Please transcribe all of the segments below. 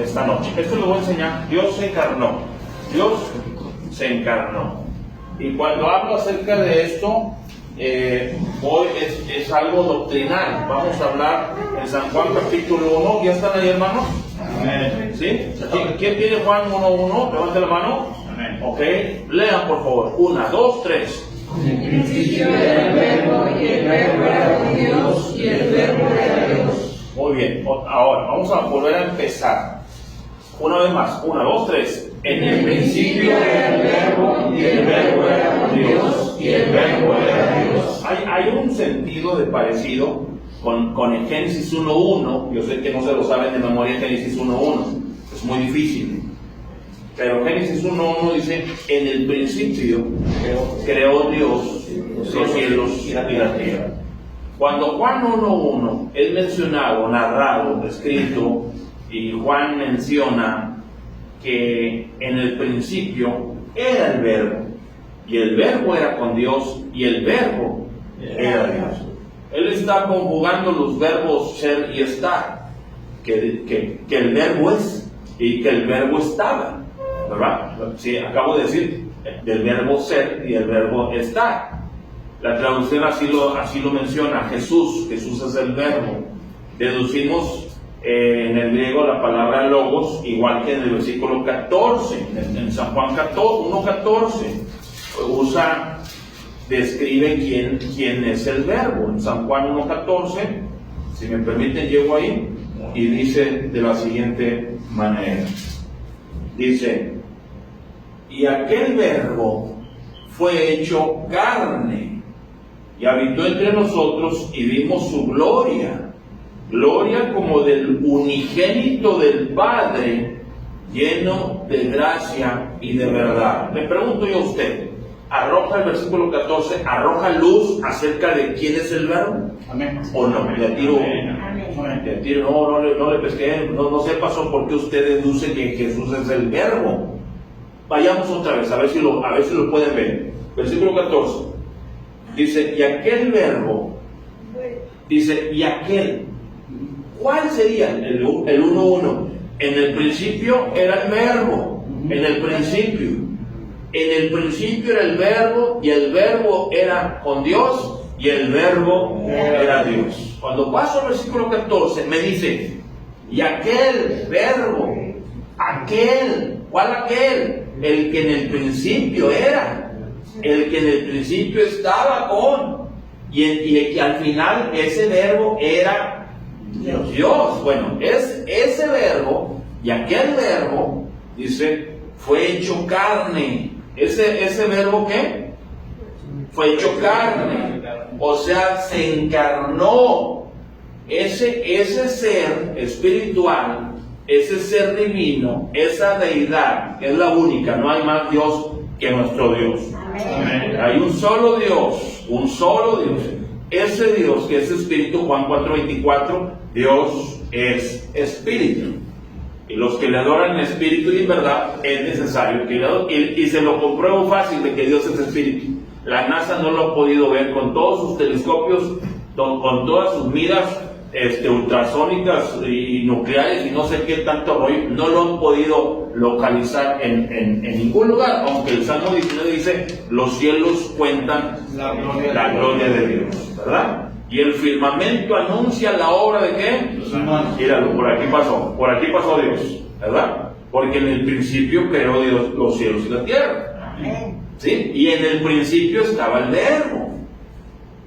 esta noche. Esto lo voy a enseñar. Dios se encarnó. Dios se encarnó. Y cuando hablo acerca de esto, hoy es algo doctrinal. Vamos a hablar en San Juan capítulo 1. ¿Ya están ahí, hermanos? Amén. ¿Sí? ¿Quién tiene Juan 1:1? Levante la mano. Amén. Ok. Lean, por favor. 1, 2, 3. En el principio era el Verbo, y el Verbo era con Dios, y el Verbo era Dios. Muy bien. Ahora, vamos a volver a empezar. Una vez más. 1, 2, 3. En el principio era el Verbo, y el Verbo era con Dios, y el Verbo era Dios. Hay un sentido de parecido con el Génesis 1:1. Yo sé que no se lo saben de memoria, Génesis 1:1. Es muy difícil. Pero Génesis 1:1 dice: en el principio creó Dios los cielos y la tierra. Cuando Juan 1:1 es mencionado, narrado, escrito, y Juan menciona que en el principio era el Verbo, y el Verbo era con Dios, y el Verbo era Dios. Él está conjugando los verbos ser y estar, que el Verbo es y que el Verbo estaba, ¿verdad? Sí, acabo de decir del verbo ser y el verbo estar. La traducción así lo menciona. Jesús es el Verbo. Deducimos en el griego la palabra logos, igual que en el versículo 14, en San Juan 1:14, describe quién es el Verbo. En San Juan 1:14, si me permiten, llego ahí, y dice de la siguiente manera. Dice: y aquel Verbo fue hecho carne, y habitó entre nosotros, y vimos su gloria como del unigénito del Padre, lleno de gracia y de verdad. Le pregunto yo a usted, ¿arroja el versículo 14, arroja luz acerca de quién es el Verbo? Amén. ¿O no? Le tiro, Amén. no le pesqué, no sé pasó por qué usted deduce que Jesús es el Verbo. Vayamos otra vez, a ver si lo pueden ver. Versículo 14. Dice: y aquel Verbo, dice, y aquel. ¿Cuál sería el 1:1? En el principio era el Verbo. En el principio. En el principio era el Verbo, y el Verbo era con Dios, y el Verbo era Dios. Cuando paso al versículo 14, me dice: y aquel Verbo, ¿cuál aquel? El que en el principio era, el que en el principio estaba con, y que al final ese Verbo era Dios. Bueno, es ese Verbo, y aquel Verbo, dice, fue hecho carne. ¿Ese Verbo qué? Fue hecho carne, o sea, se encarnó. Ese ser espiritual, ese ser divino, esa deidad, es la única. No hay más Dios que nuestro Dios. Amén. Hay un solo Dios, un solo Dios. Ese Dios que es espíritu, Juan 4:24, Dios es espíritu. Y los que le adoran en espíritu y en verdad, es necesario que le adoren. Y se lo compruebo fácil de que Dios es espíritu. La NASA no lo ha podido ver con todos sus telescopios, con todas sus miras ultrasónicas y nucleares y no sé qué tanto rollo. No lo han podido localizar en ningún lugar, aunque el Salmo 19 dice: los cielos cuentan la gloria de Dios, ¿verdad? Y el firmamento anuncia la obra de ¿qué? Los hermanos. Míralo, por aquí pasó Dios, ¿verdad? Porque en el principio creó Dios los cielos y la tierra. ¿Sí? Y en el principio estaba el Verbo.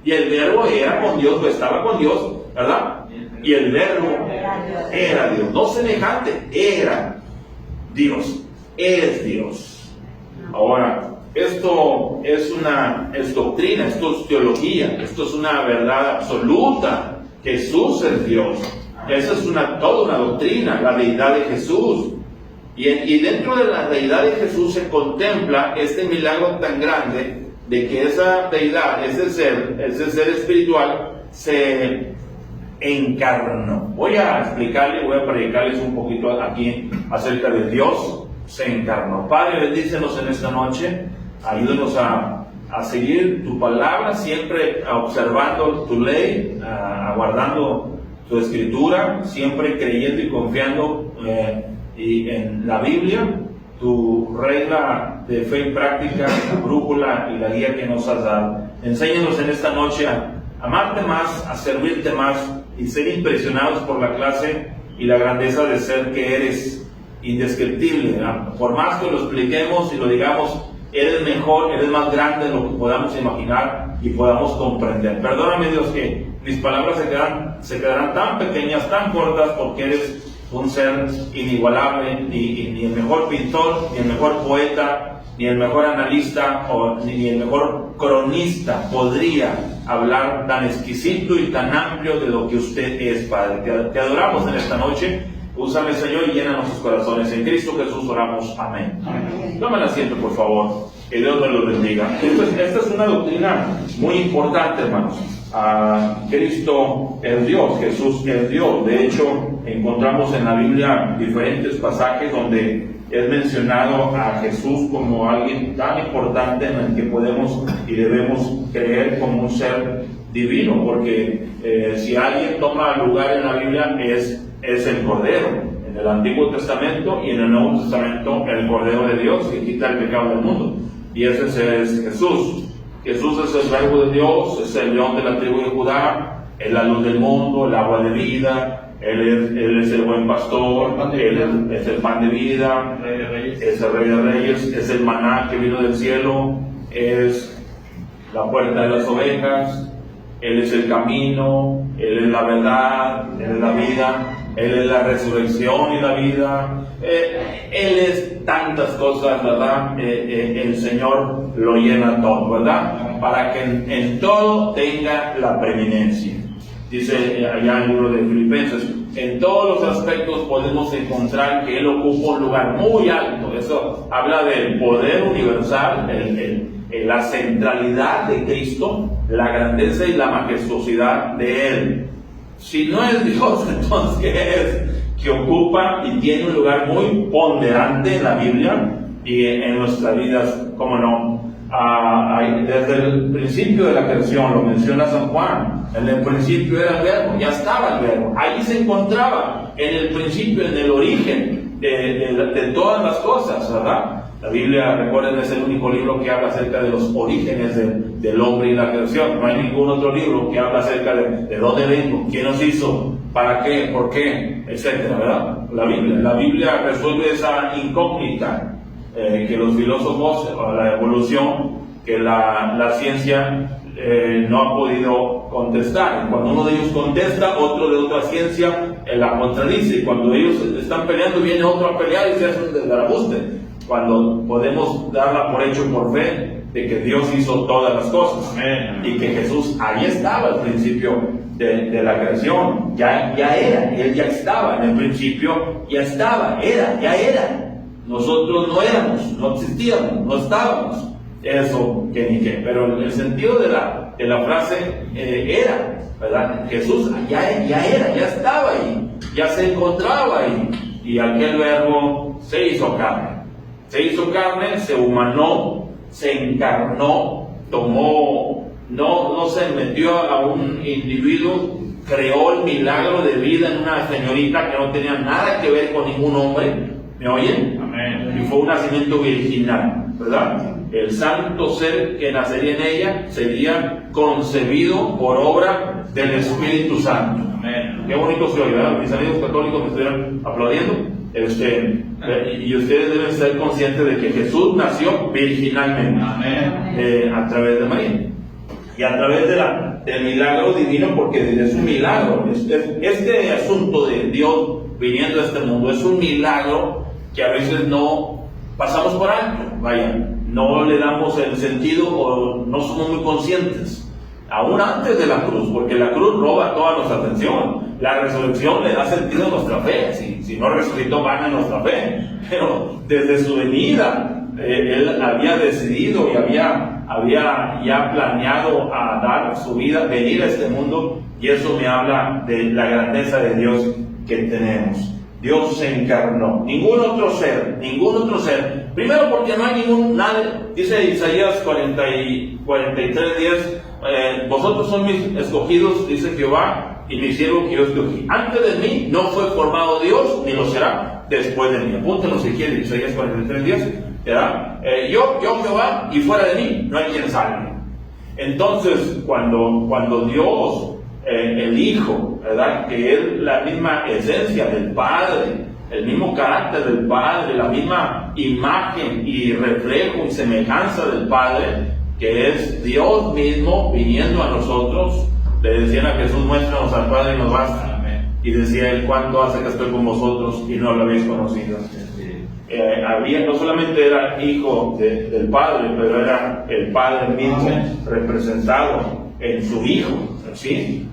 Y el Verbo era con Dios, o estaba con Dios, ¿verdad? Y el Verbo era Dios. No semejante, era Dios. Es Dios. Ahora, esto es doctrina, esto es teología, esto es una verdad absoluta. Jesús es Dios. Esa es toda una doctrina, la deidad de Jesús. Y dentro de la deidad de Jesús se contempla este milagro tan grande de que esa deidad, ese ser espiritual, se encarnó. Voy a explicarles, voy a predicarles un poquito aquí acerca de Dios. Se encarnó. Padre, bendícenos en esta noche. Ayúdanos a seguir tu palabra, siempre observando tu ley, aguardando tu escritura, siempre creyendo y confiando y en la Biblia, tu regla de fe y práctica, la brújula y la guía que nos has dado. Enséñanos en esta noche a amarte más, a servirte más y ser impresionados por la clase y la grandeza de ser que eres, indescriptible, ¿verdad? Por más que lo expliquemos y lo digamos, eres mejor, eres más grande de lo que podamos imaginar y podamos comprender. Perdóname, Dios, que mis palabras se quedarán tan pequeñas, tan cortas, porque eres un ser inigualable, ni el mejor pintor, ni el mejor poeta, ni el mejor analista, ni el mejor cronista podría hablar tan exquisito y tan amplio de lo que usted es, Padre. Te adoramos en esta noche. Úsame, Señor, y llena nuestros corazones. En Cristo Jesús oramos. Amén. Tomen asiento, por favor. Que Dios me los bendiga. Esta es una doctrina muy importante, hermanos. Cristo es Dios, Jesús es Dios. De hecho, encontramos en la Biblia diferentes pasajes donde es mencionado a Jesús como alguien tan importante en el que podemos y debemos creer como un ser divino, porque si alguien toma lugar en la Biblia es el Cordero. En el Antiguo Testamento y en el Nuevo Testamento el Cordero de Dios que quita el pecado del mundo, y ese es Jesús. Jesús es el Verbo de Dios, es el León de la tribu de Judá, es la luz del mundo, el agua de vida, Él es el buen pastor, Él es el pan de vida, es el Rey de Reyes, es el maná que vino del cielo, es la puerta de las ovejas, Él es el camino, Él es la verdad, Él es la vida, Él es la resurrección y la vida, Él es tantas cosas, ¿verdad? El Señor lo llena todo, ¿verdad? Para que en todo tenga la preeminencia. Dice allá en el libro de Filipenses, en todos los aspectos podemos encontrar que Él ocupa un lugar muy alto. Eso habla del poder universal, la centralidad de Cristo, la grandeza y la majestuosidad de Él. Si no es Dios, entonces ¿qué es? Que ocupa y tiene un lugar muy ponderante en la Biblia y en nuestras vidas, ¿cómo no? Desde el principio de la creación, lo menciona San Juan, en el principio era el Verbo, ya estaba el Verbo, ahí se encontraba, en el principio, en el origen de todas las cosas, ¿verdad? La Biblia, recuerden, es el único libro que habla acerca de los orígenes del hombre y la creación. No hay ningún otro libro que habla acerca de dónde vengo, quién nos hizo, para qué, por qué, etcétera, ¿verdad? La Biblia resuelve esa incógnita que los filósofos, la evolución, que la ciencia no ha podido contestar. Cuando uno de ellos contesta, otro de otra ciencia la contradice. Y cuando ellos están peleando, viene otro a pelear y se hace un desbarajuste. Cuando podemos darla por hecho por fe de que Dios hizo todas las cosas. Amén. Y que Jesús ahí estaba al principio de la creación, ya era, Él ya estaba en el principio, ya estaba, ya era. Nosotros no éramos, no existíamos, no estábamos. Eso que ni qué. Pero el sentido de la frase era, ¿verdad? Jesús ya era, ya estaba ahí, ya se encontraba ahí. Y aquel Verbo se hizo carne. Se hizo carne, se humanó, se encarnó, tomó, no se metió a un individuo, creó el milagro de vida en una señorita que no tenía nada que ver con ningún hombre. ¿Me oyen? Amén. Y fue un nacimiento virginal, ¿verdad? El santo ser que nacería en ella sería concebido por obra del Espíritu Santo. Amén. Qué bonito se oye, ¿verdad? Mis amigos católicos me estuvieron aplaudiendo. Y ustedes deben ser conscientes de que Jesús nació virginalmente. Amén. A través de María. Y a través del milagro divino, porque es un milagro. Este asunto de Dios viniendo a este mundo es un milagro que a veces no pasamos por alto. Vaya, no le damos el sentido o no somos muy conscientes. Aún antes de la cruz, porque la cruz roba toda nuestra atención. La resurrección le da sentido a nuestra fe. Si no resucitó, vana nuestra fe. Pero desde su venida, Él había decidido y había ya planeado a dar su vida, venir a este mundo, y eso me habla de la grandeza de Dios que tenemos. Dios se encarnó. Ningún otro ser. Primero porque no hay nadie, dice Isaías 43:10, vosotros son mis escogidos, dice Jehová, y mi siervo que yo escogí. Antes de mí no fue formado Dios, ni lo será después de mí. Apúntenlo si quieren, Isaías 43:10. Yo Jehová, y fuera de mí no hay quien salve. Entonces, cuando Dios, el Hijo, ¿verdad?, que es la misma esencia del Padre, el mismo carácter del Padre, la misma imagen y reflejo y semejanza del Padre, que es Dios mismo viniendo a nosotros, le decían a Jesús: muéstranos al Padre y nos basta. Amén. Y decía él: ¿cuánto hace que estoy con vosotros y no lo habéis conocido? No solamente era hijo del Padre, pero era el Padre mismo representado en su Hijo, ¿sí?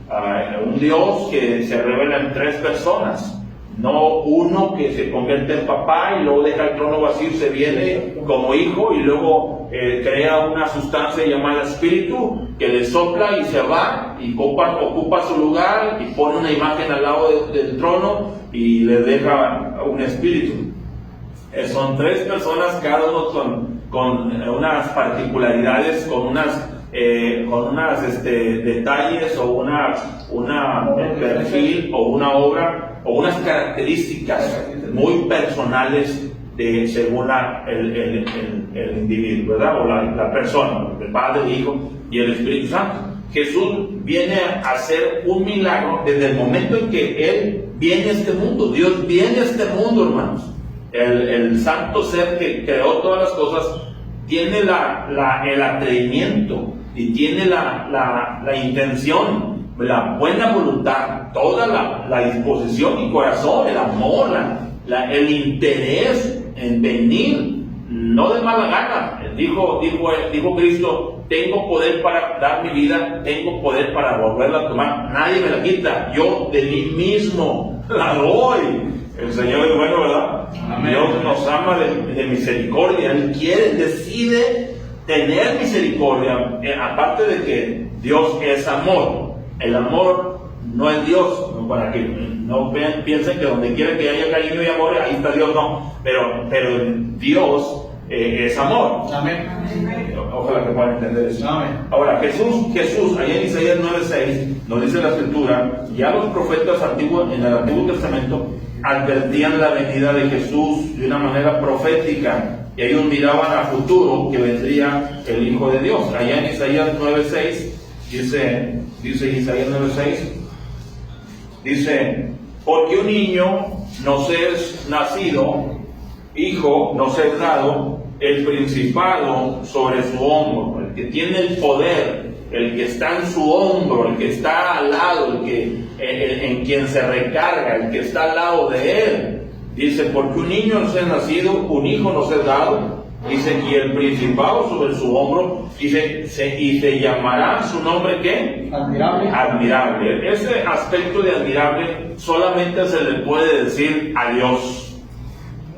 Un Dios que se revela en tres personas, no uno que se convierte en papá y luego deja el trono vacío y se viene como hijo y luego crea una sustancia llamada espíritu que le sopla y se va y ocupa su lugar y pone una imagen al lado del trono y le deja un espíritu. Son tres personas, cada uno con unas particularidades, con unas detalles o una perfil o una obra o unas características muy personales según el individuo, ¿verdad? O la persona, el Padre, el Hijo y el Espíritu Santo. Jesús viene a hacer un milagro desde el momento en que Él viene a este mundo. Dios viene a este mundo, hermanos. El santo ser que creó todas las cosas tiene el atrevimiento y tiene la intención, la buena voluntad, toda la disposición y corazón, el amor, el interés en venir, no de mala gana. Dijo Cristo: tengo poder para dar mi vida, tengo poder para volverla a tomar, nadie me la quita, yo de mí mismo la doy. El Señor es bueno, ¿verdad? Amén. Dios nos ama de misericordia. Él decide tener misericordia. Aparte de que Dios es amor. El amor no es Dios. Para que no piensen que donde quiera que haya cariño y amor, ahí está Dios, no. Pero Dios es amor. Amén. Ojalá que puedan entender eso. Amén. Ahora, Jesús, allá en Isaías 9:6, nos dice la Escritura: ya los profetas en el Antiguo Testamento advertían la venida de Jesús de una manera profética, y ellos miraban a futuro que vendría el Hijo de Dios. Allá en Isaías 9:6 dice Isaías 9:6, dice: porque un niño nos es nacido, hijo nos es dado, el principado sobre su hombro. El que tiene el poder, el que está en su hombro, el que está al lado, en quien se recarga, el que está al lado de él. Dice: porque un niño nos es nacido, un hijo nos es dado, dice, y el principado sobre su hombro, dice, y se llamará su nombre, ¿qué? Admirable. Ese aspecto de admirable solamente se le puede decir a Dios.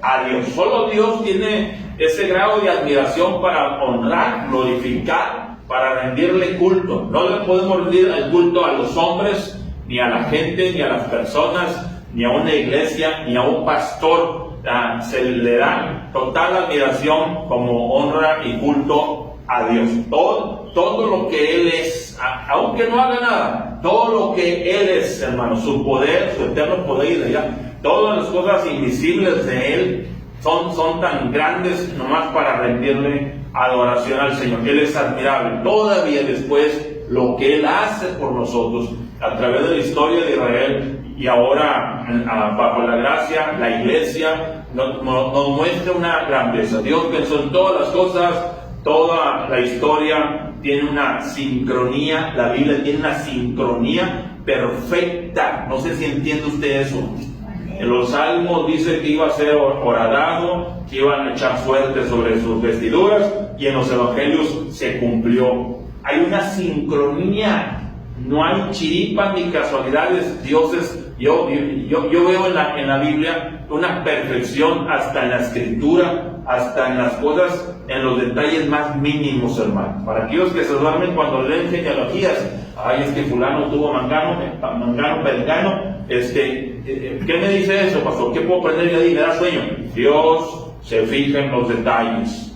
A Dios. Solo Dios tiene ese grado de admiración para honrar, glorificar, para rendirle culto. No le podemos rendir el culto a los hombres, ni a la gente, ni a las personas, ni a una iglesia, ni a un pastor. Se le da total admiración como honra y culto a Dios. Todo lo que Él es, aunque no haga nada, todo lo que Él es, hermano, su poder, su eterno poder, todas las cosas invisibles de Él son tan grandes nomás para rendirle adoración al Señor. Él es admirable. Todavía después, lo que Él hace por nosotros a través de la historia de Israel, y ahora bajo la gracia, la iglesia nos muestra una grandeza. Dios pensó en todas las cosas, toda la historia tiene una sincronía, la Biblia tiene una sincronía perfecta. No sé si entiende usted eso. En los Salmos dice que iba a ser horadado, que iban a echar suerte sobre sus vestiduras, y en los Evangelios se cumplió. Hay una sincronía. No hay chiripas ni casualidades. Dios es, yo veo en la Biblia una perfección hasta en la escritura, hasta en las cosas, en los detalles más mínimos, hermano. Para aquellos que se duermen cuando leen genealogías, ay, es que fulano tuvo mangano, perengano, ¿qué me dice eso, pastor? ¿Qué puedo aprender de ahí? ¿Me da sueño? Dios se fija en los detalles.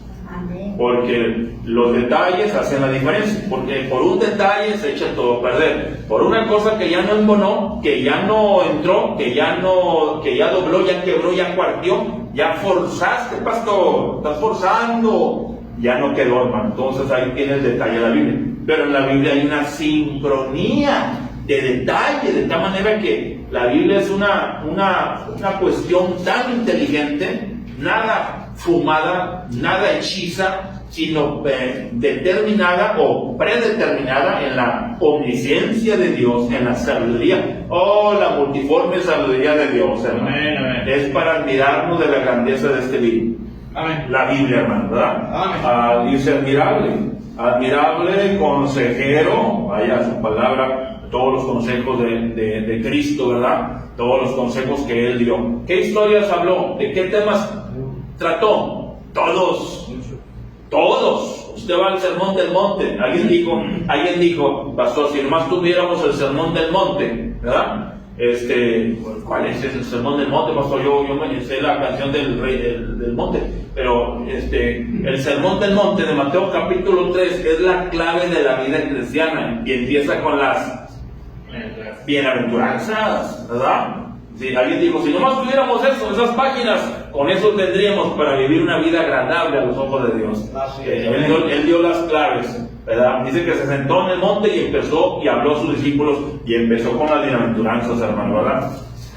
porque los detalles hacen la diferencia, porque por un detalle se echa todo a perder, por una cosa que ya no embonó, que ya no entró, que ya dobló, ya quebró, ya cuartió, ya forzaste, pastor, estás forzando, ya no quedó, hermano. Entonces ahí tiene el detalle de la Biblia, pero en la Biblia hay una sincronía de detalle, de tal manera que la Biblia es una cuestión tan inteligente, nada fumada, nada hechiza, sino determinada o predeterminada en la omnisciencia de Dios, en la sabiduría, la multiforme sabiduría de Dios, hermano. Amén, amén. Es para admirarnos de la grandeza de este libro. Amén. La Biblia, hermano, ¿verdad? Amén. Dice admirable consejero, vaya su palabra, todos los consejos de Cristo, ¿verdad? Todos los consejos que Él dio. ¿Qué historias habló? ¿De qué temas trató? Todos. Usted va al Sermón del Monte. Alguien dijo, pastor, si nomás tuviéramos el Sermón del Monte, ¿verdad? ¿Cuál es el Sermón del Monte, pastor? Yo me sé la canción del Rey del Monte, pero el Sermón del Monte de Mateo capítulo 3 es la clave de la vida cristiana y empieza con las bienaventuranzas, ¿verdad? Si alguien dijo, si nomás tuviéramos esas páginas, con eso tendríamos para vivir una vida agradable a los ojos de Dios. Él dio las claves, ¿verdad? Dice que se sentó en el monte y habló a sus discípulos y empezó con las bienaventuranzas, hermano, ¿verdad?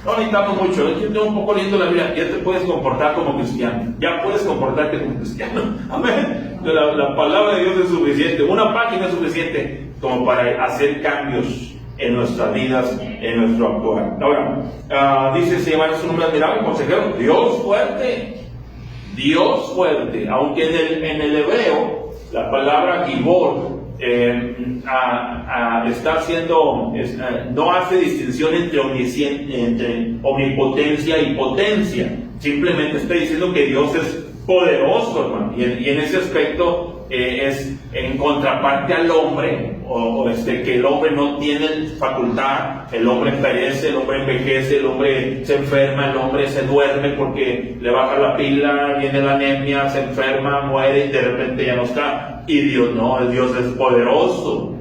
No necesitamos mucho, yo tengo un poco lindo la Biblia, ya te puedes comportar como cristiano, ya puedes comportarte como cristiano, amén. La palabra de Dios es suficiente, una página es suficiente como para hacer cambios en nuestras vidas, en nuestro actuar. Ahora, dice, se llama su nombre admirable, consejero, Dios fuerte, aunque en el hebreo, la palabra Gibor, está haciendo, no hace distinción entre omnipotencia y potencia, simplemente está diciendo que Dios es poderoso, hermano, y en ese aspecto es en contraparte al hombre, que el hombre no tiene facultad, el hombre perece, el hombre envejece, el hombre se enferma, el hombre se duerme porque le baja la pila, viene la anemia, se enferma, muere y de repente ya no está. Y Dios no, Dios es poderoso,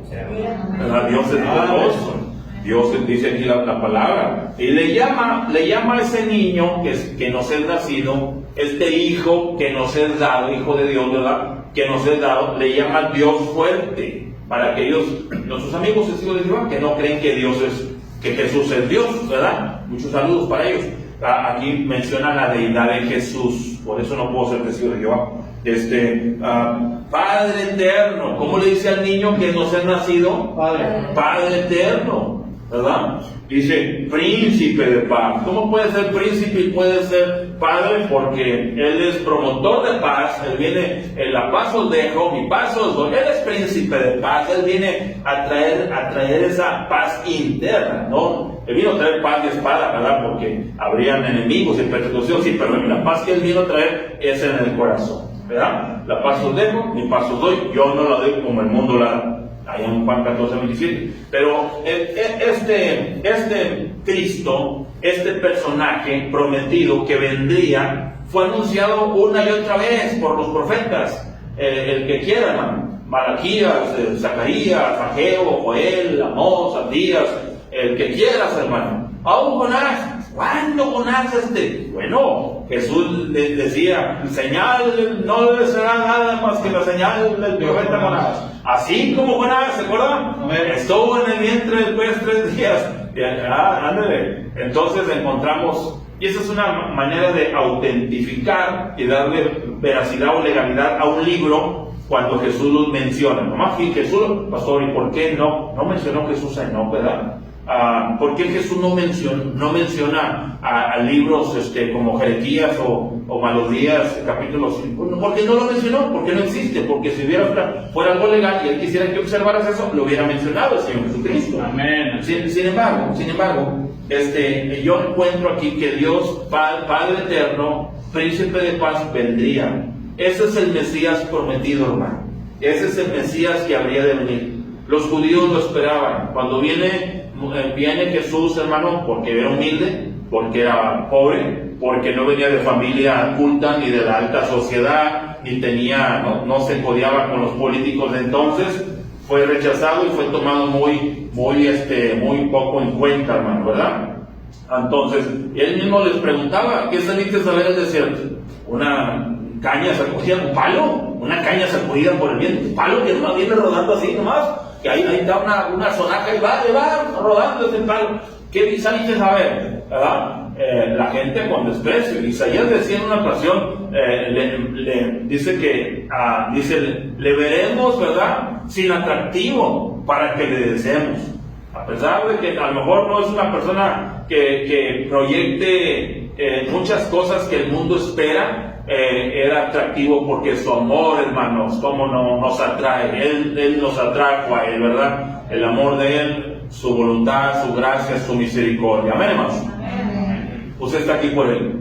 ¿verdad? Dios es poderoso. Dios dice aquí la palabra y le llama a ese niño que nos es nacido, este hijo que nos es dado, hijo de Dios, ¿verdad? Que nos es dado, le llama Dios fuerte, para aquellos, nuestros amigos testigos de Jehová, que no creen que Jesús es Dios, ¿verdad? Muchos saludos para ellos. Aquí menciona la deidad de Jesús, por eso no puedo ser testigo de Jehová. Padre eterno, ¿cómo le dice al niño que nos es nacido? Padre eterno, ¿verdad? Dice príncipe de paz. ¿Cómo puede ser príncipe y puede ser padre? Porque Él es promotor de paz. Él viene, la paz os dejo, mi paz os doy. Él es príncipe de paz. Él viene a traer esa paz interna, ¿no? Él vino a traer paz y espada, ¿verdad? Porque habrían enemigos y persecución, sí, pero la paz que Él vino a traer es en el corazón, ¿verdad? La paz os dejo, mi paz os doy. Yo no la doy como el mundo la da. Ahí en Juan 14:27. Pero este Cristo, este personaje prometido que vendría, fue anunciado una y otra vez por los profetas. El que quiera, hermano. Malaquías, Zacarías, Ageo, Joel, Amós, Abdías, el que quieras, hermano. Aún Jonás. ¿Cuándo Jonás Bueno, Jesús le decía, señal no le será nada más que la señal del profeta Jonás. Así como Jonás, ¿se acuerdan? Estuvo en el vientre después 3 días. Ándale. Entonces encontramos, y esa es una manera de autentificar y darle veracidad o legalidad a un libro cuando Jesús los menciona. Nomás que Jesús, pastor, ¿y por qué no mencionó Jesús a Enoc, verdad? ¿Por qué Jesús no menciona a libros como Jeremías o Malodías, capítulos? ¿Por qué no lo mencionó? Porque no existe. Porque si fuera algo legal y Él quisiera que observaras eso, lo hubiera mencionado el Señor Jesucristo. Amén. Sin embargo, yo encuentro aquí que Dios, Padre eterno, Príncipe de paz, vendría. Ese es el Mesías prometido, hermano. Ese es el Mesías que habría de venir. Los judíos lo esperaban. Cuando viene Jesús, hermano, porque era humilde, porque era pobre, porque no venía de familia culta ni de la alta sociedad, ni tenía, no se codeaba con los políticos de entonces. Fue rechazado y fue tomado muy poco en cuenta, hermano, ¿verdad? Entonces, él mismo les preguntaba: ¿qué saliste a ver el desierto? Una caña sacudida, un palo, una caña sacudida por el viento, un palo que no viene rodando así nomás, que ahí está una sonaja y va rodando ese palo. ¿Qué saliste a ver? ¿Verdad? La gente con desprecio. Isaías decía en una ocasión, dice que le veremos, ¿verdad?, sin atractivo para que le deseemos. A pesar de que a lo mejor no es una persona que proyecte muchas cosas que el mundo espera, era atractivo porque su amor, hermanos, cómo no nos atrae. Él nos atrajo a él, ¿verdad? El amor de él, su voluntad, su gracia, su misericordia. Amén, hermanos. Usted está aquí por él.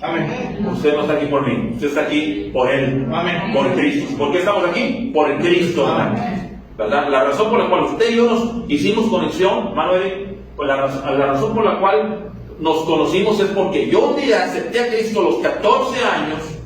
Amén. Usted no está aquí por mí. Usted está aquí por él. Amén. Por Cristo. ¿Por qué estamos aquí? Por el Cristo, hermano. ¿Verdad? La razón por la cual usted y yo nos hicimos conexión, Manuel, pues la razón por la cual nos conocimos es porque yo un día acepté a Cristo a los 14 años,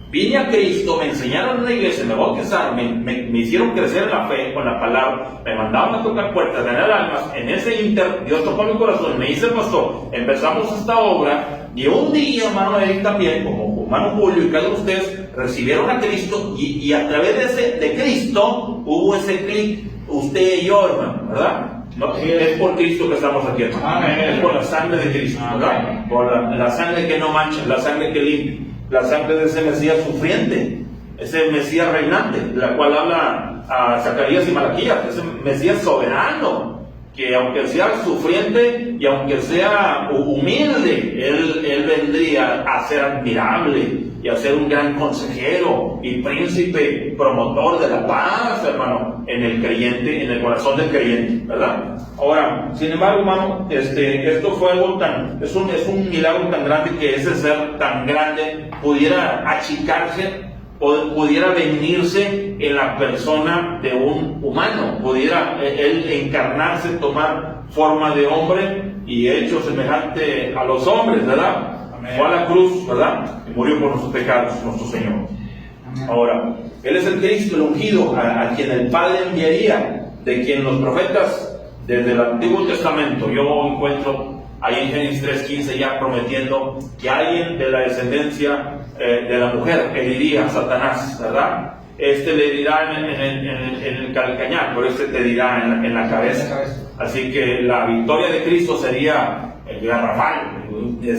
vine a Cristo, me enseñaron en la iglesia, me bautizaron, me hicieron crecer en la fe con la palabra, me mandaban a tocar puertas, ganar almas. En ese inter, Dios tocó mi corazón, me hice pastor, empezamos esta obra, y un día, hermano Eric también, como hermano Julio y cada uno de ustedes, recibieron a Cristo, y a través de Cristo hubo ese clic, usted y yo, hermano, ¿verdad? No, es por Cristo que estamos aquí, hermano. Amén. Es por la sangre de Cristo, ¿verdad? Por la sangre que no mancha, la sangre que limpia, la sangre de ese Mesías sufriente, ese Mesías reinante, de la cual habla a Zacarías y Malaquías, ese Mesías soberano, que aunque sea sufriente y aunque sea humilde, él vendría a ser admirable y a ser un gran consejero y príncipe promotor de la paz, hermano, en el creyente, en el corazón del creyente, ¿verdad? Ahora, sin embargo, hermano, esto fue algo es un milagro tan grande que ese ser tan grande pudiera achicarse, pudiera venirse en la persona de un humano, pudiera él encarnarse, tomar forma de hombre y hecho semejante a los hombres, ¿verdad? Amén. Fue a la cruz, ¿verdad? Y murió por nuestros pecados, nuestro Señor. Amén. Ahora, Él es el Cristo, el ungido, a quien el Padre enviaría, de quien los profetas desde el Antiguo Testamento, yo encuentro ahí en Génesis 3:15 ya prometiendo que alguien de la descendencia de la mujer heriría a Satanás, ¿verdad? Le dirá en el calcañar, pero te dirá en la cabeza. Así que la victoria de Cristo sería garrafal,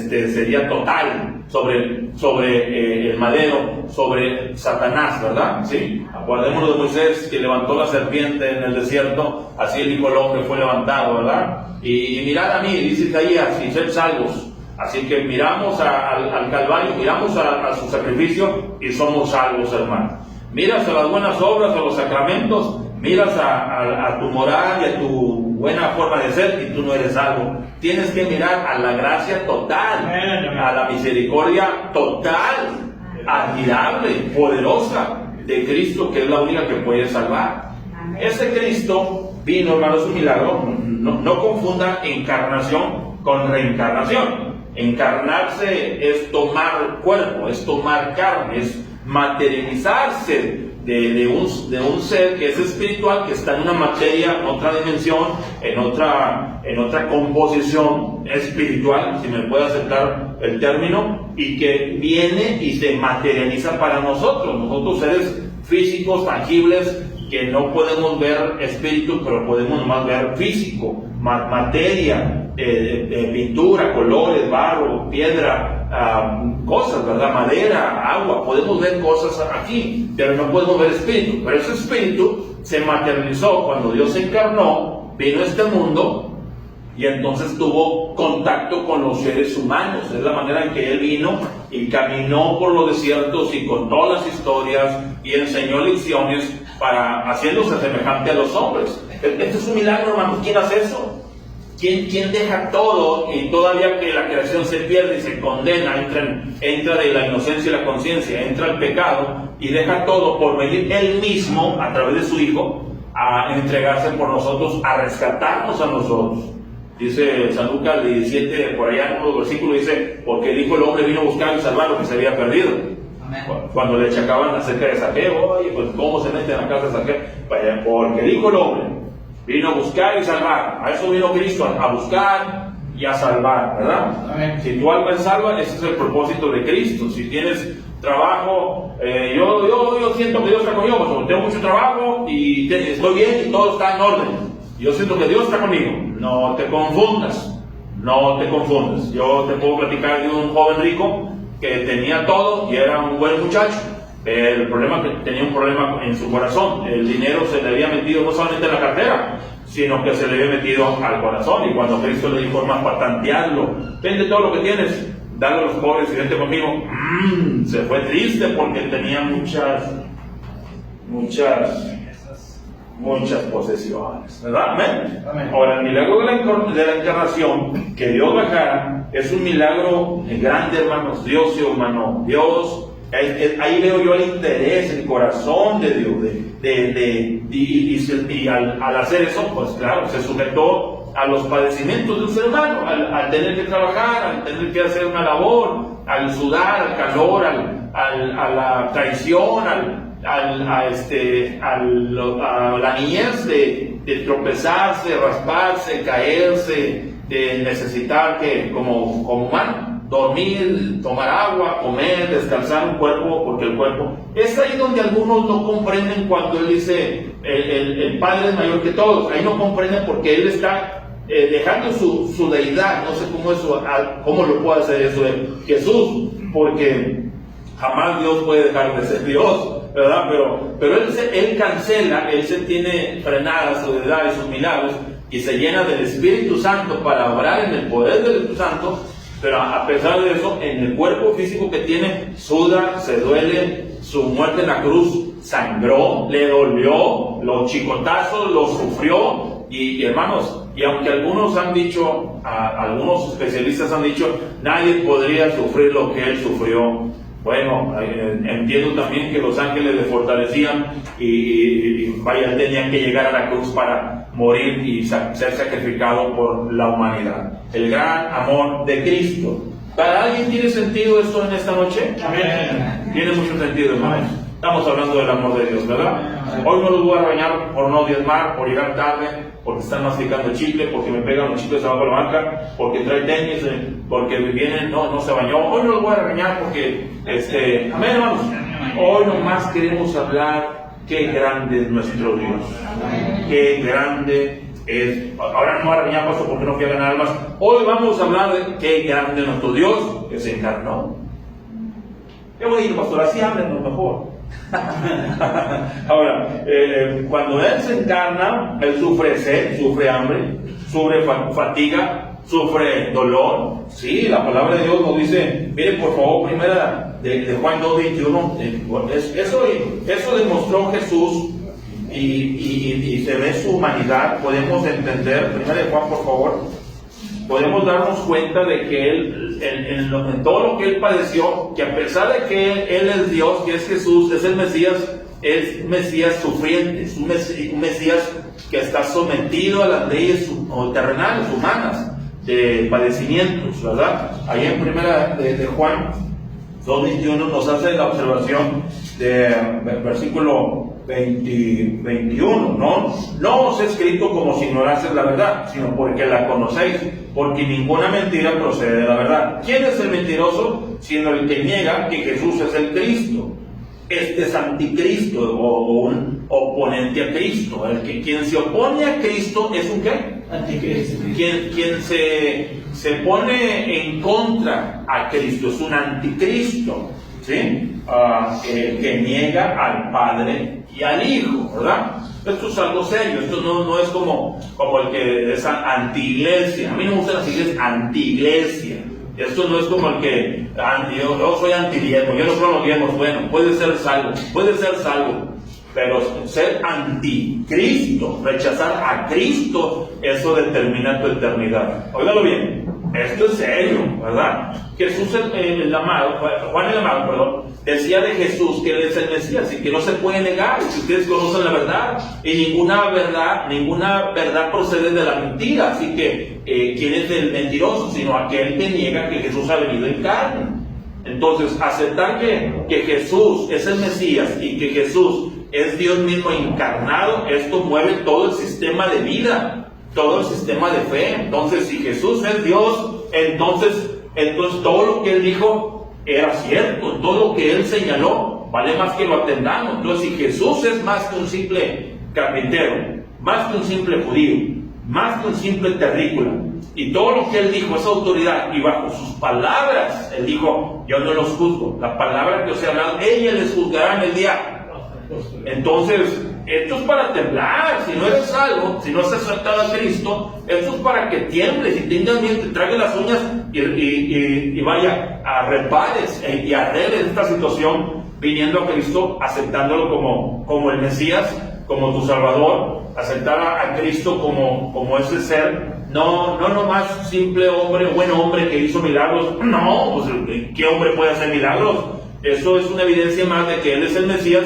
sería total sobre el madero, sobre Satanás, ¿verdad? Sí. Acuérdémonos de Moisés, que levantó la serpiente en el desierto, así el Hijo del Hombre fue levantado, ¿verdad? Y mirad a mí, dice Isaías, y sed salvos. Así que miramos al Calvario, miramos a su sacrificio y somos salvos, hermano. Miras a las buenas obras, a los sacramentos, miras a tu moral y a tu buena forma de ser y tú no eres salvo. Tienes que mirar a la gracia total, a la misericordia total, admirable, poderosa de Cristo, que es la única que puede salvar. Ese Cristo vino, hermano, es un milagro. No confunda encarnación con reencarnación. Encarnarse es tomar cuerpo, es tomar carne, es materializarse de un ser que es espiritual, que está en una materia, en otra dimensión, en otra composición espiritual, si me puede aceptar el término, y que viene y se materializa para nosotros seres físicos, tangibles, que no podemos ver espíritu, pero podemos más ver físico, materia, pintura, colores, barro, piedra, cosas, ¿verdad? Madera, agua, podemos ver cosas aquí, pero no podemos ver espíritu. Pero ese espíritu se materializó cuando Dios se encarnó, vino a este mundo y entonces tuvo contacto con los seres humanos. Es la manera en que Él vino y caminó por los desiertos y contó las historias y enseñó lecciones haciéndose semejante a los hombres. Este es un milagro, hermano. ¿Quién hace eso? ¿Quién deja todo y todavía que la creación se pierde y se condena, entra de la inocencia y la conciencia, entra al pecado y deja todo por venir Él mismo a través de su Hijo a entregarse por nosotros, a rescatarnos a nosotros? Dice San Lucas 17, por allá en unos versículos dice, porque el Hijo del Hombre vino a buscar y salvar lo que se había perdido. Cuando le achacaban acerca de Zaqueo, oye, pues ¿cómo se mete en la casa de Zaqueo? Porque el Hijo del Hombre vino a buscar y salvar. A eso vino Cristo, a buscar y a salvar, ¿verdad? Amén. Si tu alma es salva, ese es el propósito de Cristo. Si tienes trabajo, yo siento que Dios está conmigo, pues tengo mucho trabajo y estoy bien y todo está en orden. Yo siento que Dios está conmigo. No te confundas, no te confundas. Yo te puedo platicar de un joven rico que tenía todo y era un buen muchacho. El problema es que tenía un problema en su corazón. El dinero se le había metido no solamente en la cartera, sino que se le había metido al corazón. Y cuando Cristo le dijo, más para tantearlo, vende todo lo que tienes, dale a los pobres y vente conmigo, se fue triste porque tenía muchas posesiones, ¿verdad? Amén. Amén. Ahora, el milagro de la encarnación, que Dios bajara, es un milagro grande, hermanos. Dios y humano, Dios, ahí veo yo el interés, el corazón de Dios, y al hacer eso, pues claro, se sujetó a los padecimientos de un ser humano, al tener que trabajar, al tener que hacer una labor, al sudar, al calor, a la traición, a la niñez de tropezarse, rasparse, caerse, de necesitar que como humano, dormir, tomar agua, comer, descansar un cuerpo, porque el cuerpo es ahí donde algunos no comprenden cuando él dice el Padre es mayor que todos. Ahí no comprenden porque él está dejando su deidad. No sé cómo lo puede hacer eso Jesús, porque jamás Dios puede dejar de ser Dios, ¿verdad? Pero él cancela, él se tiene frenada su deidad y sus milagros y se llena del Espíritu Santo para obrar en el poder del Espíritu Santo. Pero a pesar de eso, en el cuerpo físico que tiene, suda, se duele, su muerte en la cruz sangró, le dolió, los chicotazos lo sufrió. Y hermanos, y aunque algunos han dicho, algunos especialistas han dicho, nadie podría sufrir lo que él sufrió. Bueno, entiendo también que los ángeles le fortalecían y vaya, tenían que llegar a la cruz para morir y ser sacrificado por la humanidad. El gran amor de Cristo. ¿Para alguien tiene sentido esto en esta noche? Amén. Tiene mucho sentido, hermanos. Estamos hablando del amor de Dios, ¿verdad? Hoy no los voy a regañar por no diezmar, por llegar tarde, porque están masticando chicle, porque me pegan los chicles abajo de la banca, porque trae tenis, porque vienen, no se bañó. Hoy no los voy a regañar porque, amén, hermanos. Hoy nomás queremos hablar qué grande es nuestro Dios. Qué grande es. Ahora no voy a regañar, pastor, porque no fui a ganar almas. Hoy vamos a hablar de qué grande es nuestro Dios que se encarnó. Qué bonito, pastor, así hablen mejor. Ahora, cuando Él se encarna, Él sufre sed, sufre hambre, sufre fatiga, sufre dolor. Sí, la palabra de Dios nos dice, miren por favor, primera de Juan 2:21, eso demostró Jesús y se ve su humanidad. Podemos entender, primera de Juan, por favor, podemos darnos cuenta de que Él, en todo lo que Él padeció, que a pesar de que Él es Dios, que es Jesús, es el Mesías sufriente, es un Mesías que está sometido a las leyes terrenales, humanas, de padecimientos, ¿verdad? Ahí en primera de Juan 2:21 nos hace la observación del versículo 21, no os he escrito como si ignoraseis la verdad, sino porque la conocéis, porque ninguna mentira procede de la verdad. ¿Quién es el mentiroso? Sino el que niega que Jesús es el Cristo. Este es anticristo o un oponente a Cristo. Quien se opone a Cristo es un ¿qué? Anticristo. Quien se pone en contra a Cristo es un anticristo, ¿sí? Que niega al Padre y al Hijo, ¿verdad? Esto es algo serio. Esto no es como el que es anti-iglesia. A mí no me gustan las iglesias anti-iglesia. Esto no es como el que yo soy anti-diezmo, yo no creo en los diezmos. Bueno, puede ser salvo, pero ser anticristo, rechazar a Cristo, eso determina tu eternidad. Óigalo bien, Esto es serio, ¿verdad? Jesús el amado, Juan el amado, perdón, decía de Jesús que él es el Mesías y que no se puede negar, si ustedes conocen la verdad, y ninguna verdad procede de la mentira, así que ¿quién es el mentiroso? Sino aquel que niega que Jesús ha venido en carne. Entonces, aceptar que Jesús es el Mesías y que Jesús es Dios mismo encarnado, esto mueve todo el sistema de vida, todo el sistema de fe. Entonces, si Jesús es Dios, entonces todo lo que Él dijo era cierto, todo lo que Él señaló vale más que lo atendamos. Entonces, si Jesús es más que un simple carpintero, más que un simple judío, más que un simple terrícola, y todo lo que Él dijo es autoridad, y bajo sus palabras Él dijo: yo no los juzgo, la palabra que os he hablado, ella les juzgará en el día. Entonces, esto es para temblar. Si no eres salvo, si no has aceptado a Cristo, esto es para que tiembles y tengas miedo, te traigas las uñas y vaya, repares y arregles esta situación viniendo a Cristo, aceptándolo como el Mesías, como tu Salvador, aceptar a Cristo como ese ser, no nomás simple hombre, buen hombre que hizo milagros. No, pues ¿qué hombre puede hacer milagros? Eso es una evidencia más de que Él es el Mesías,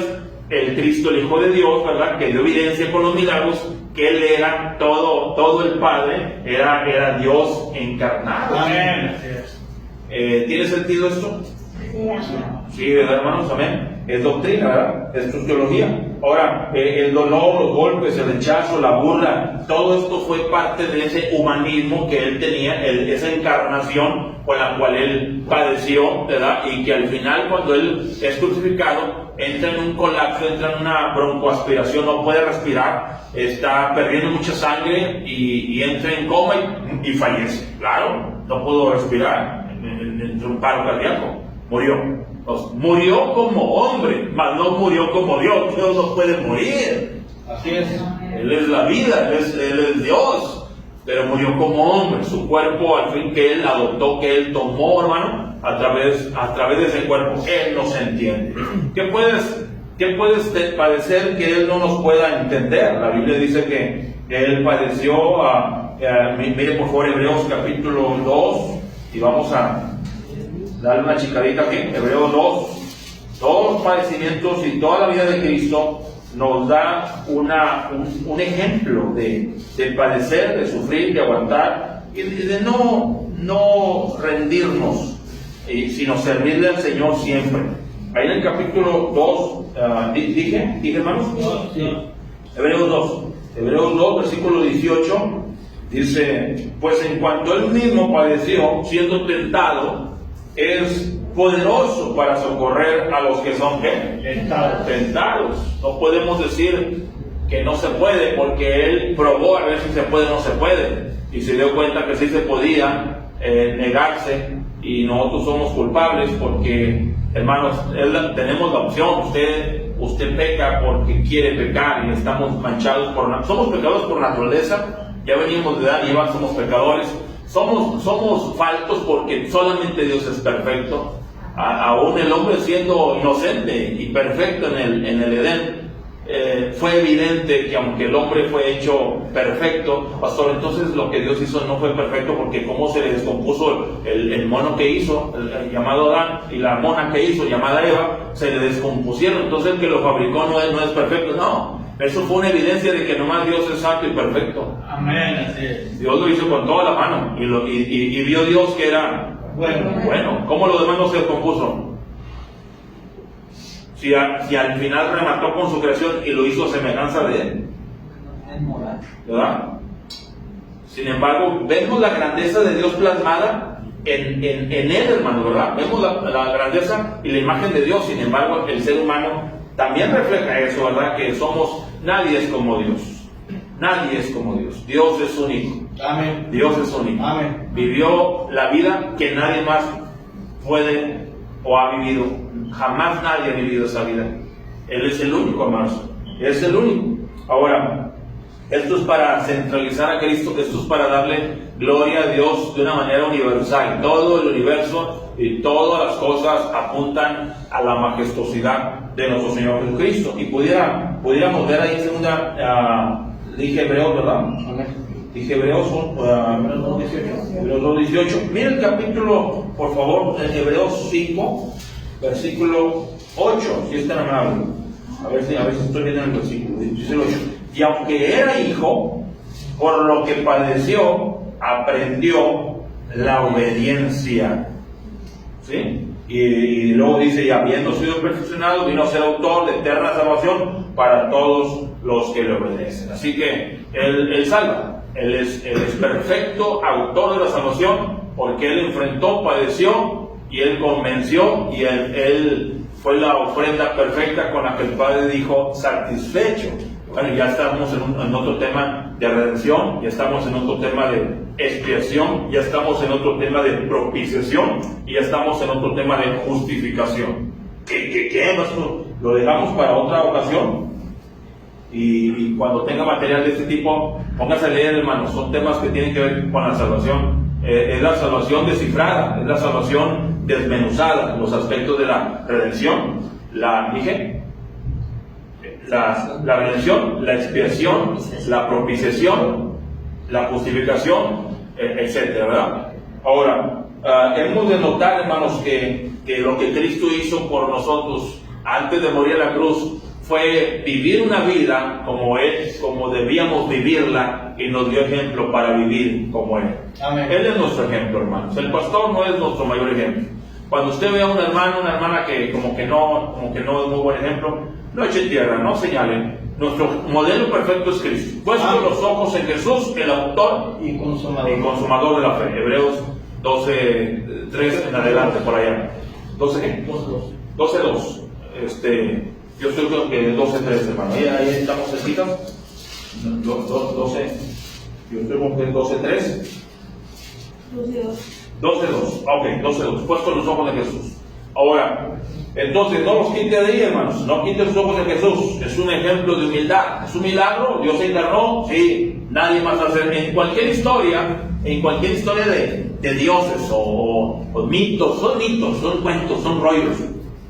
el Cristo, el Hijo de Dios, ¿verdad? Que dio evidencia con los milagros que Él era todo el Padre, era Dios encarnado. Amén. ¿Tiene sentido esto? Sí, ¿verdad, hermanos? Amén. Es doctrina, ¿verdad? Es teología. Ahora, el dolor, los golpes, el rechazo, la burla, todo esto fue parte de ese humanismo que Él tenía, esa encarnación con la cual Él padeció, ¿verdad? Y que al final, cuando Él es crucificado, entra en un colapso, entra en una broncoaspiración, no puede respirar, está perdiendo mucha sangre y entra en coma y fallece. Claro, no pudo respirar, entró en un paro cardíaco, murió. Entonces, murió como hombre, mas no murió como Dios. Dios no puede morir. Así es. Él es la vida, Él es Dios, pero murió como hombre. Su cuerpo, al fin, que Él adoptó, que Él tomó, hermano, a través de ese cuerpo, Él nos entiende. ¿Qué puedes padecer que Él no nos pueda entender? La Biblia dice que Él padeció, mire por favor Hebreos capítulo 2, y vamos a darle una chicadita aquí. Hebreos 2, todos los padecimientos y toda la vida de Cristo nos da un ejemplo de padecer, de sufrir, de aguantar y de no rendirnos, sino servirle al Señor siempre. Ahí en el capítulo 2, ¿dije hermanos? Sí. Hebreos 2, versículo 18, dice: pues en cuanto Él mismo padeció, siendo tentado, es poderoso para socorrer a los que son tentados. No podemos decir que no se puede, porque Él probó a ver si se puede o no se puede, y se dio cuenta que sí se podía negarse, y nosotros somos culpables porque, hermanos, tenemos la opción. Usted peca porque quiere pecar, y estamos manchados somos pecadores por naturaleza, ya venimos de edad y ya somos pecadores. Somos faltos porque solamente Dios es perfecto. Aún el hombre siendo inocente y perfecto en el Edén, fue evidente que aunque el hombre fue hecho perfecto, pastor, entonces lo que Dios hizo no fue perfecto, porque cómo se le descompuso el mono que hizo, el llamado Adán, y la mona que hizo, llamada Eva, se le descompusieron. Entonces el que lo fabricó no es perfecto. No, eso fue una evidencia de que nomás Dios es santo y perfecto. Amén. Así es. Dios lo hizo con toda la mano, y vio Dios que era bueno. ¿Cómo lo demás no se descompuso? Si al final remató con su creación y lo hizo a semejanza de Él, ¿verdad? Sin embargo, vemos la grandeza de Dios plasmada en Él, hermano, ¿verdad? Vemos la grandeza y la imagen de Dios. Sin embargo, el ser humano también refleja eso, ¿verdad? Que nadie es como Dios. Nadie es como Dios. Dios es único. Amén. Dios es único. Amén. Vivió la vida que nadie más puede o ha vivido. Jamás nadie ha vivido esa vida. Él es el único, hermanos. Es el único. Ahora, esto es para centralizar a Cristo, esto es para darle gloria a Dios de una manera universal. Todo el universo y todas las cosas apuntan a la majestuosidad de nuestro Señor Jesucristo. Y pudiéramos ver ahí en segunda, dije Hebreos, ¿verdad? Amén. Dije Hebreos 2:18. Mira el capítulo, por favor, en Hebreos 5, versículo 8, si es tan amable. A ver si estoy viendo el versículo. Dice el 8. Y aunque era hijo, por lo que padeció, aprendió la obediencia. ¿Sí? Y luego dice, y habiendo sido perfeccionado, vino a ser autor de eterna salvación para todos los que le obedecen. Así que Él salva. Él es perfecto, autor de la salvación, porque Él enfrentó, padeció, y Él convenció, y Él fue la ofrenda perfecta con la que el Padre dijo, satisfecho. Bueno, ya estamos en otro tema de redención, ya estamos en otro tema de expiación, ya estamos en otro tema de propiciación, y ya estamos en otro tema de justificación. ¿Qué? ¿Lo dejamos para otra ocasión? Y cuando tenga material de este tipo, póngase a leer, hermanos. Son temas que tienen que ver con la salvación. Es la salvación descifrada, es la salvación desmenuzada, los aspectos de la redención, la redención, la expiación, la propiciación, la justificación, etcétera, ¿verdad? Ahora, hemos de notar, hermanos, que lo que Cristo hizo por nosotros antes de morir a la cruz fue vivir una vida como debíamos vivirla, y nos dio ejemplo para vivir como Él. Amén. Él es nuestro ejemplo, hermanos. El pastor no es nuestro mayor ejemplo. Cuando usted ve a un hermano, una hermana que como que no es muy buen ejemplo, no eche tierra, no señale. Nuestro modelo perfecto es Cristo. Puesto los ojos en Jesús, el autor Y consumador. y consumador de la fe. Hebreos 12:3 en adelante, por allá. 12 qué? 12:2. Yo estoy creo que 12:3, hermano. Ahí estamos cerquita. 12. Yo estoy con que es 12:3. 12:2. Ok, 12:2. Puesto los ojos de Jesús. Ahora, entonces no los quite de ahí, hermanos. No quite los ojos de Jesús. Es un ejemplo de humildad. Es un milagro. Dios se encarnó. Sí, nadie más va a hacer. En cualquier historia de dioses o mitos, son cuentos, son rollos.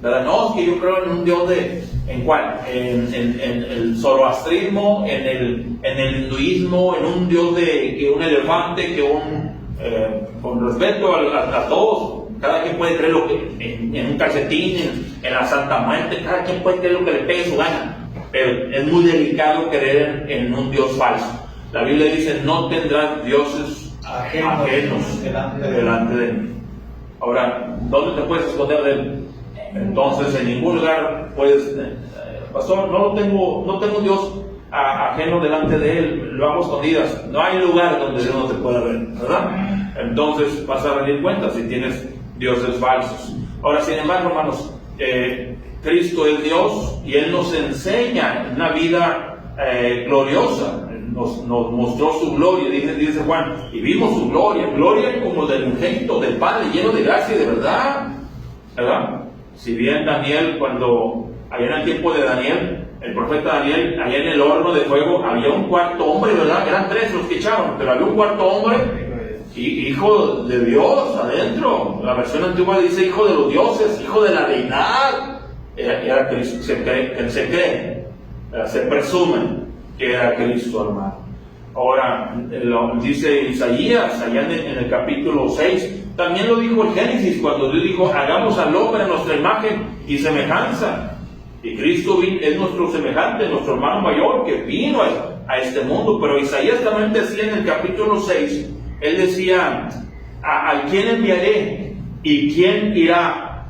¿Verdad? No, es que yo creo en un Dios ¿en cuál? En el zoroastrismo, en el hinduismo, en un Dios que un elefante, con respeto a todos, cada quien puede creer lo que, en un calcetín, en la Santa Muerte, cada quien puede creer lo que le pegue su gana, pero es muy delicado creer en un Dios falso. La Biblia dice, no tendrás dioses ajenos delante de mí. Ahora, ¿dónde te puedes esconder de Él? Entonces, en ningún lugar puedes, pastor, no tengo un Dios ajeno delante de Él, lo hago escondidas. No hay lugar donde Dios no te pueda ver, ¿verdad? Entonces vas a rendir cuenta si tienes dioses falsos. Ahora, sin embargo, hermanos, Cristo es Dios y Él nos enseña una vida gloriosa. Nos mostró su gloria, dice Juan, y vimos su gloria como del unigénito del Padre, lleno de gracia y de verdad, ¿verdad? Si bien Daniel, cuando allá en el tiempo de Daniel, el profeta Daniel, allá en el horno de fuego, había un cuarto hombre, ¿verdad? Eran 3 los que echaron, pero había un cuarto hombre, hijo de Dios adentro. La versión antigua dice hijo de los dioses, hijo de la deidad. Era Cristo, se presume que era Cristo, hermano. Ahora, lo dice Isaías, allá en el capítulo 6, también lo dijo el Génesis, cuando Dios dijo, hagamos al hombre a nuestra imagen y semejanza. Y Cristo es nuestro semejante, nuestro hermano mayor, que vino a este mundo. Pero Isaías también decía en el capítulo 6, él decía, ¿a quién enviaré? ¿Y quién irá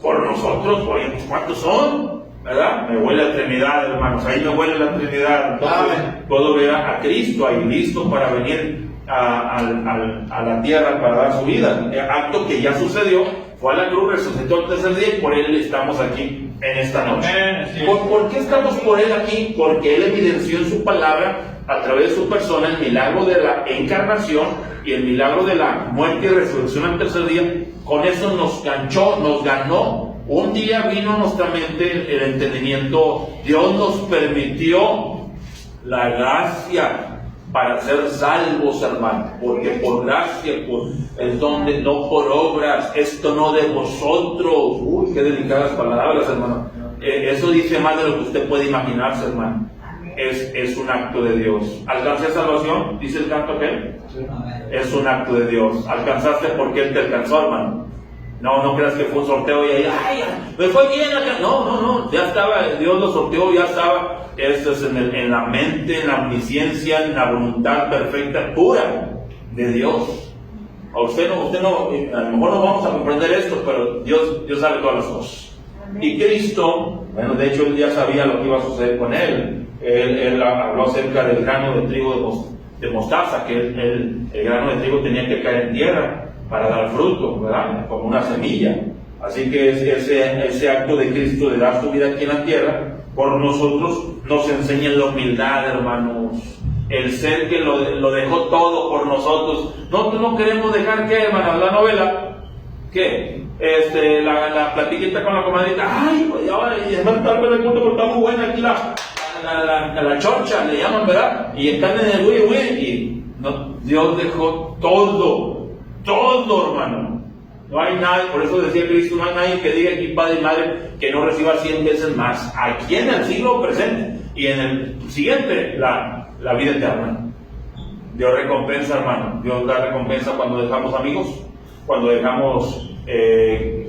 por nosotros? Oye, ¿cuántos son? ¿Verdad? Me huele la Trinidad, hermanos. Ahí me huele la Trinidad. Entonces, puedo ver a Cristo ahí listo para venir a la tierra para dar su vida. El acto que ya sucedió, fue a la cruz, resucitó el tercer día y por Él estamos aquí en esta noche. ¿Por qué estamos por Él aquí? Porque Él evidenció en su palabra, a través de su persona, el milagro de la encarnación y el milagro de la muerte y resurrección al tercer día. Con eso nos ganó. Un día vino a nuestra mente el entendimiento. Dios nos permitió la gracia para ser salvos, hermano, porque por gracia, es donde no por obras, esto no de vosotros. Uy, qué delicadas palabras, hermano. Eso dice más de lo que usted puede imaginarse, hermano. es un acto de Dios. ¿Alcancé salvación? Dice el canto aquel. Es un acto de Dios. ¿Alcanzaste porque Él te alcanzó, hermano? No creas que fue un sorteo y ahí, ¡ay, me fue bien acá! No, ya estaba, Dios lo sorteó, ya estaba. Esto es en la mente, en la omnisciencia, en la voluntad perfecta, pura de Dios. A usted no, a lo mejor no vamos a comprender esto, pero Dios sabe todas las cosas. Y Cristo, bueno, de hecho Él ya sabía lo que iba a suceder con Él. Él habló acerca del grano de trigo de mostaza, que el grano de trigo tenía que caer en tierra para dar fruto, ¿verdad? Como una semilla. Así que ese acto de Cristo de dar su vida aquí en la tierra, por nosotros, nos enseña la humildad, hermanos. El ser que lo dejó todo por nosotros. No queremos dejar, ¿qué, hermanos? La novela, ¿qué? La platiquita con la comadrita. Ay, pues ya van a estar el culto porque está muy buena aquí la chorcha, le llaman, ¿verdad? Y están en el güey, y no, Dios dejó todo, hermano. No hay nadie, por eso decía Cristo, no hay nadie que diga aquí padre y madre que no reciba 100 veces más. Aquí en el siglo presente y en el siguiente, la vida eterna. Dios recompensa, hermano. Dios da recompensa cuando dejamos amigos, cuando dejamos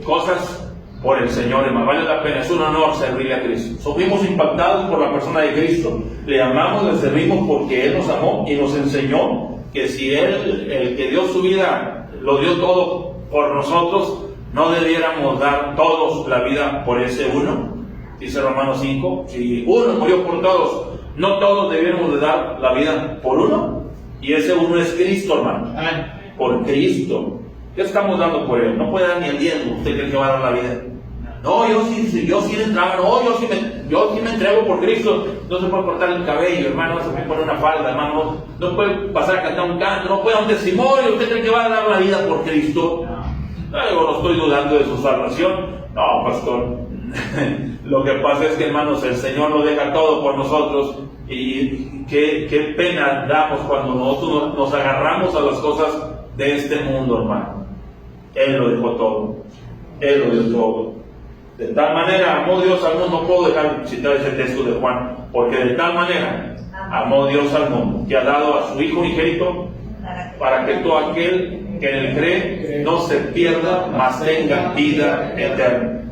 cosas por el Señor, hermano. Vale la pena, es un honor servirle a Cristo. Fuimos impactados por la persona de Cristo. Le amamos, le servimos porque Él nos amó y nos enseñó que si Él, el que dio su vida, lo dio todo por nosotros, no debiéramos dar todos la vida por ese uno. Dice Romanos 5, si uno murió por todos, no todos debiéramos de dar la vida por uno. Y ese uno es Cristo, hermano. Por Cristo. ¿Qué estamos dando por Él? No puede dar ni el diezmo. ¿Usted cree que va a dar la vida? No, yo sí le entraba. No, yo sí me entrego por Cristo. No se puede cortar el cabello, hermano. No se puede poner una falda, hermano. No puede pasar a cantar un canto. No puede dar un testimonio. ¿Usted cree que va a dar la vida por Cristo? No estoy dudando de su salvación. No, pastor. Lo que pasa es que, hermanos, el Señor lo deja todo por nosotros. Y qué pena damos cuando nosotros nos agarramos a las cosas de este mundo, hermano. Él lo dejó todo. Él lo dio todo. De tal manera amó Dios al mundo. No puedo dejar de citar ese texto de Juan, porque de tal manera amó Dios al mundo, que ha dado a su Hijo unigénito, para que todo aquel que en él cree no se pierda, mas tenga vida eterna.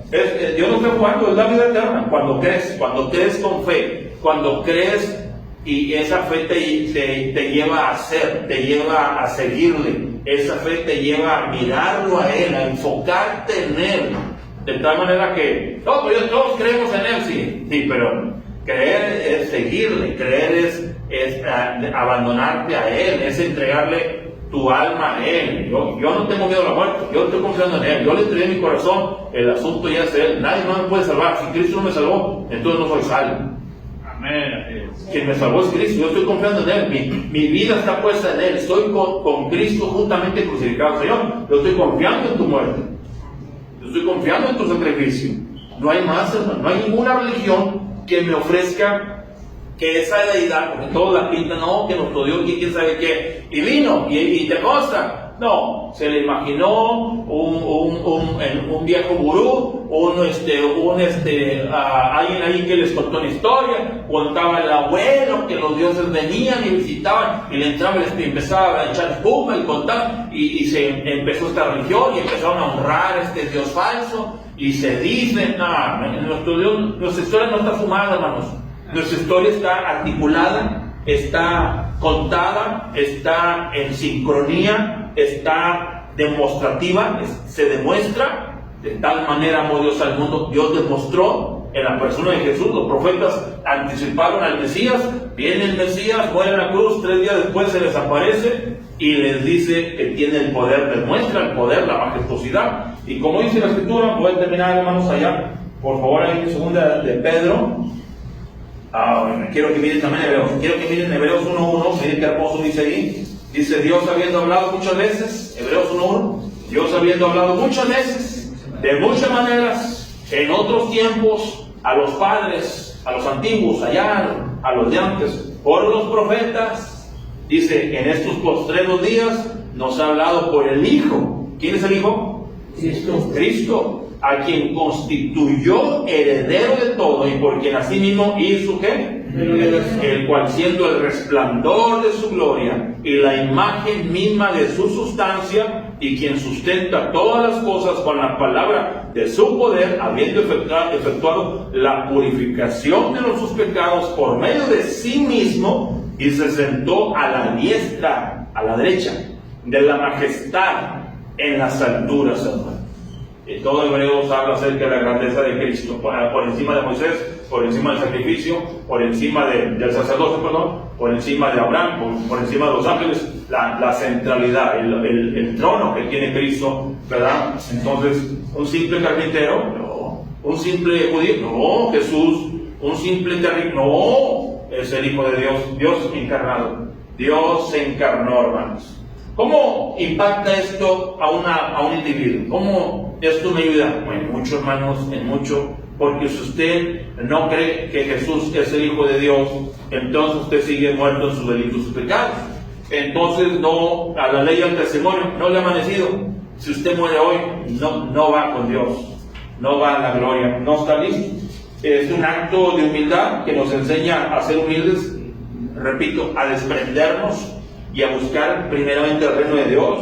Yo no estoy jugando, es la vida eterna. Cuando crees con fe, cuando crees, y esa fe te lleva a hacer, te lleva a seguirle, esa fe te lleva a mirarlo a Él, a enfocarte en Él, de tal manera que, pues todos creemos en Él, sí, pero creer es seguirle, creer es abandonarte a Él, es entregarle tu alma a Él. Yo no tengo miedo a la muerte, yo estoy confiando en Él, yo le entregué mi corazón, el asunto ya es Él, nadie más me puede salvar. Si Cristo no me salvó, entonces no soy salvo. Amén. Quien me salvó es Cristo, yo estoy confiando en Él, mi vida está puesta en Él, estoy con Cristo juntamente crucificado. Señor, yo estoy confiando en tu muerte, yo estoy confiando en tu sacrificio. No hay más, hermano, no hay ninguna religión que me ofrezca que esa deidad, porque todos la pintan, no, que nuestro Dios, y quién sabe qué, y vino, y te consta. No, se le imaginó un viejo gurú, alguien ahí que les contó una historia, contaba el abuelo que los dioses venían y visitaban, y le entraba y empezaba a echar espuma y contar, y se empezó esta religión y empezaron a honrar a este Dios falso, y se dice, nuestro Dios, nuestra historia no está fumada, hermanos. Nuestra historia está articulada, está contada, está en sincronía, está demostrativa, se demuestra. De tal manera amó Dios al mundo. Dios demostró en la persona de Jesús. Los profetas anticiparon al Mesías. Viene el Mesías, muere en la cruz, 3 días después se les aparece y les dice que tiene el poder, demuestra el poder, la majestuosidad. Y como dice la Escritura, voy a terminar, hermanos, allá, por favor, ahí en segunda de Pedro. Quiero que miren también Hebreos. Quiero que miren Hebreos 1.1. Miren qué hermoso dice ahí. Dice, Dios habiendo hablado muchas veces, Hebreos 1.1, Dios habiendo hablado muchas veces, de muchas maneras, en otros tiempos, a los padres, a los antiguos, allá, a los de antes, por los profetas, dice, en estos postreros días, nos ha hablado por el Hijo. ¿Quién es el Hijo? Cristo, a quien constituyó heredero de todo y por quien asimismo hizo ¿qué? el cual siendo el resplandor de su gloria y la imagen misma de su sustancia, y quien sustenta todas las cosas con la palabra de su poder, habiendo efectuado la purificación de nuestros pecados por medio de sí mismo, y se sentó a la diestra, a la derecha de la majestad en las alturas, hermano. Y todo Hebreos habla acerca de la grandeza de Cristo, por encima de Moisés, por encima del sacrificio, por encima del sacerdocio, perdón, por encima de Abraham, por encima de los ángeles, la centralidad, el trono que tiene Cristo, ¿verdad? Entonces, un simple carpintero, no. Un simple judío, no. Jesús, un simple terrible, no. Es el Hijo de Dios, Dios encarnado. Dios se encarnó, hermanos. ¿Cómo impacta esto a un individuo? ¿Cómo esto me ayuda? Bueno, mucho, hermanos, en mucho. Porque si usted no cree que Jesús es el Hijo de Dios, entonces usted sigue muerto en sus delitos y sus pecados. Entonces no, a la ley del testimonio no le ha amanecido. Si usted muere hoy, no va con Dios, no va a la gloria, no está listo. Es un acto de humildad que nos enseña a ser humildes, repito, a desprendernos y a buscar primeramente el reino de Dios,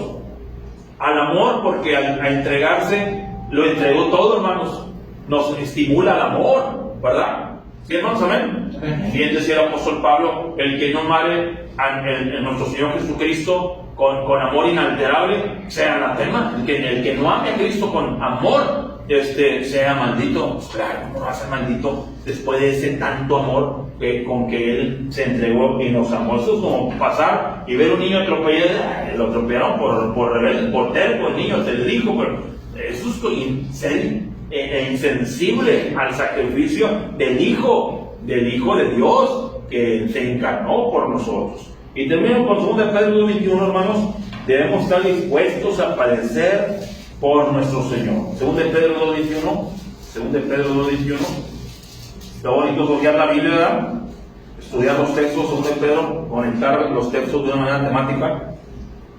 al amor, porque a entregarse, lo entregó todo, hermanos. Nos estimula el amor, ¿verdad? ¿Sí, hermanos? Amén. Bien decía el apóstol Pablo, el que no amare en nuestro Señor Jesucristo con amor inalterable, sea anatema. El que no ame a Cristo con amor, sea maldito. Pues claro, no va a ser maldito después de ese tanto amor con que Él se entregó y nos amó. Eso es como pasar y ver un niño atropellado, lo atropellaron por rebelde, por terco, el niño te lo dijo, pero eso es ser insensible al sacrificio del Hijo de Dios que se encarnó por nosotros. Y termino con 2 Pedro 2:21, hermanos. Debemos estar dispuestos a padecer por nuestro Señor. 2 Pedro 2:21. 2 Pedro 2:21. Está bonito estudiar la Biblia, ¿verdad? Estudiar los textos. 2 Pedro, conectar los textos de una manera temática.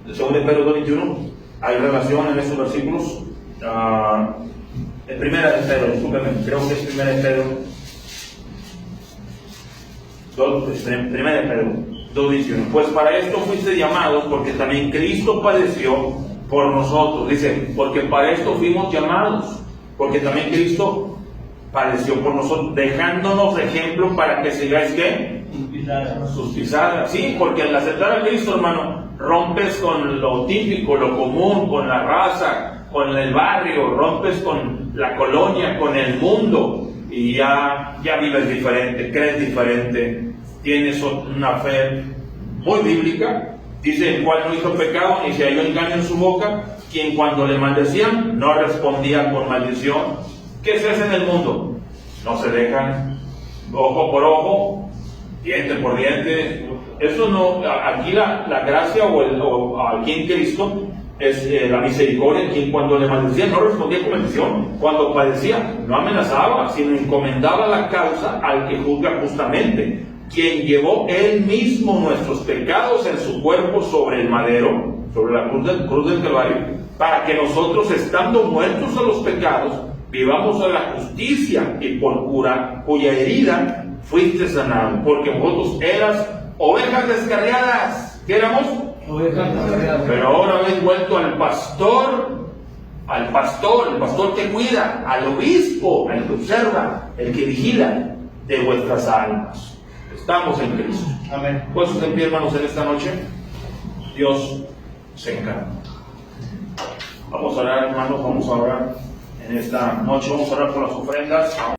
2 Pedro 2:21. Hay relación en estos versículos. Primera de Pedro, discúlpeme, creo que es Primera de Pedro. Primera de Pedro 2:21. Pues para esto fuiste llamados, porque también Cristo padeció por nosotros. Dice, porque para esto fuimos llamados, porque también Cristo padeció por nosotros, dejándonos ejemplo para que sigáis, ¿qué? Sus pisadas. Sí, porque al aceptar a Cristo, hermano, rompes con lo típico, lo común, con la raza, con el barrio, rompes con la colonia, con el mundo, y ya vives diferente, crees diferente, tienes una fe muy bíblica. Dice, el cual no hizo pecado ni se halló engaño en su boca, quien cuando le maldecían no respondía con maldición. ¿Qué se hace en el mundo? No se dejan, ojo por ojo, diente por diente. Eso no, aquí la gracia o aquí en Cristo es la misericordia. Quien cuando le maldecía no respondía con maldición, cuando padecía no amenazaba, sino encomendaba la causa al que juzga justamente, quien llevó él mismo nuestros pecados en su cuerpo sobre el madero, sobre la cruz del Calvario, para que nosotros, estando muertos a los pecados, vivamos a la justicia, y por cuya herida fuiste sanado, porque vosotros eras ovejas descarriadas. ¿Qué éramos? Pero ahora habéis vuelto al pastor, el pastor que cuida, al obispo, el que observa, el que vigila de vuestras almas. Estamos en Cristo. Amén. Puestos en pie, hermanos, en esta noche. Dios se encarga. Vamos a orar, hermanos, vamos a orar en esta noche. Vamos a orar por las ofrendas.